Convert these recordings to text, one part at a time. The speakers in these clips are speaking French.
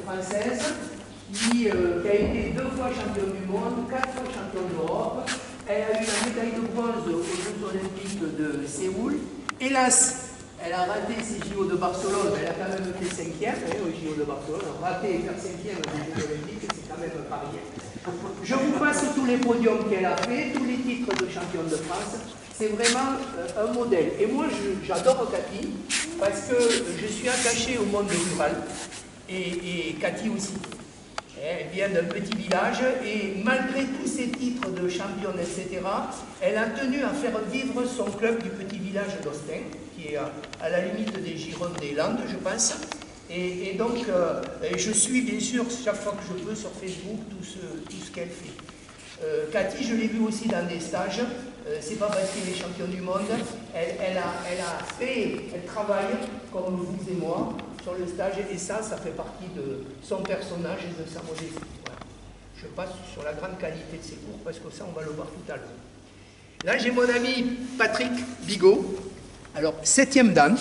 française, qui a été 2 fois championne du monde, 4 fois championne d'Europe. Elle a eu la médaille de bronze aux Jeux Olympiques de Séoul. Hélas, elle a raté ses JO de Barcelone, elle a quand même fait 5e aux JO de Barcelone. Rater et faire 5e aux Jeux Olympiques, c'est quand même pas rien. Je vous passe tous les podiums qu'elle a fait, tous les titres de championne de France. C'est vraiment un modèle. Et moi, j'adore Cathy, parce que je suis attaché au monde rural, et Cathy aussi. Elle vient d'un petit village, et malgré tous ses titres de championne, etc., elle a tenu à faire vivre son club du petit village d'Austin, qui est à la limite des Girondes des Landes, je pense. Et donc, je suis bien sûr, chaque fois que je peux, sur Facebook, tout ce qu'elle fait. Cathy, je l'ai vue aussi dans des stages. C'est pas parce qu'elle est championne du monde. Elle travaille, comme vous et moi, sur le stage. Et ça fait partie de son personnage et de sa modestie. Voilà. Je passe sur la grande qualité de ses cours, parce que ça, on va le voir tout à l'heure. Là, j'ai mon ami Patrick Bigot. Alors, 7e dan.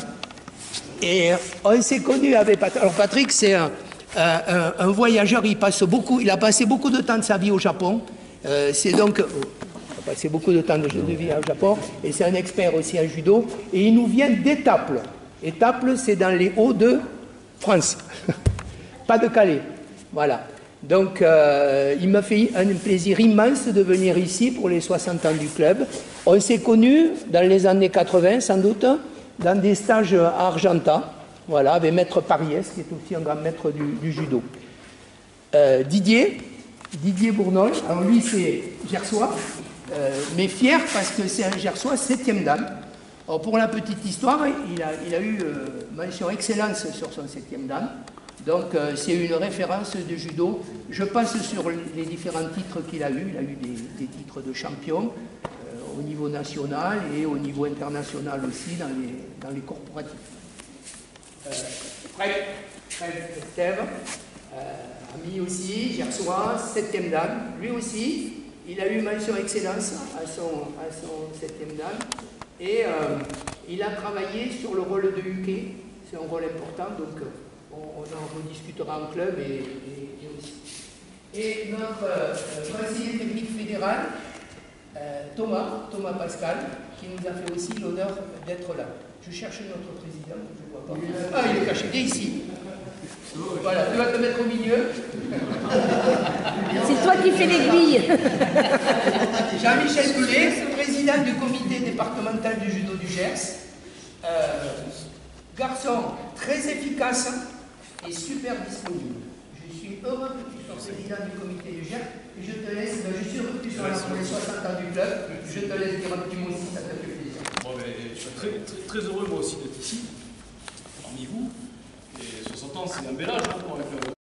Et on s'est connus avec Patrick. Alors Patrick, c'est un voyageur, il a passé beaucoup de temps de sa vie au Japon. Il a passé beaucoup de temps de vie au Japon, et c'est un expert aussi en judo. Et il nous vient d'Étaples. Étaples, c'est dans les Hauts-de-France. Pas de Calais. Voilà. Donc, il m'a fait un plaisir immense de venir ici pour les 60 ans du club. On s'est connus dans les années 80, sans doute, dans des stages à Argentat, voilà, avec Maître Pariès, qui est aussi un grand maître du judo. Didier Bournoy, alors lui c'est Gersois, mais fier parce que c'est un Gersois 7e dan. Alors pour la petite histoire, il a eu mention excellence sur son 7e dan, donc c'est une référence de judo. Je passe sur les différents titres qu'il a eu. Il a eu des titres de champion, au niveau national et au niveau international aussi dans les corporatifs. Fred Estève, ami aussi, Gersois, 7e dan. Lui aussi, il a eu mention excellence à son 7e dan. Et il a travaillé sur le rôle de Uke. C'est un rôle important, donc on en rediscutera en club et aussi. Et notre conseiller technique fédéral, Thomas Pascal, qui nous a fait aussi l'honneur d'être là. Je cherche notre président, je ne vois pas. Ah, il est caché, viens ici. Voilà, tu vas te mettre au milieu. C'est toi qui fais l'aiguille. Jean-Michel Goulet, président du comité départemental du judo du Gers. Garçon très efficace et super disponible. Je suis heureux que tu sois président du comité du Gers. Et je te laisse, je suis heureux que tu sois là pour les 60 ans du club. Je te laisse dire un petit mot si ça te fait plaisir. Bon, je suis très heureux moi aussi d'être ici, parmi vous. Et 60 ans, c'est un bel âge hein, pour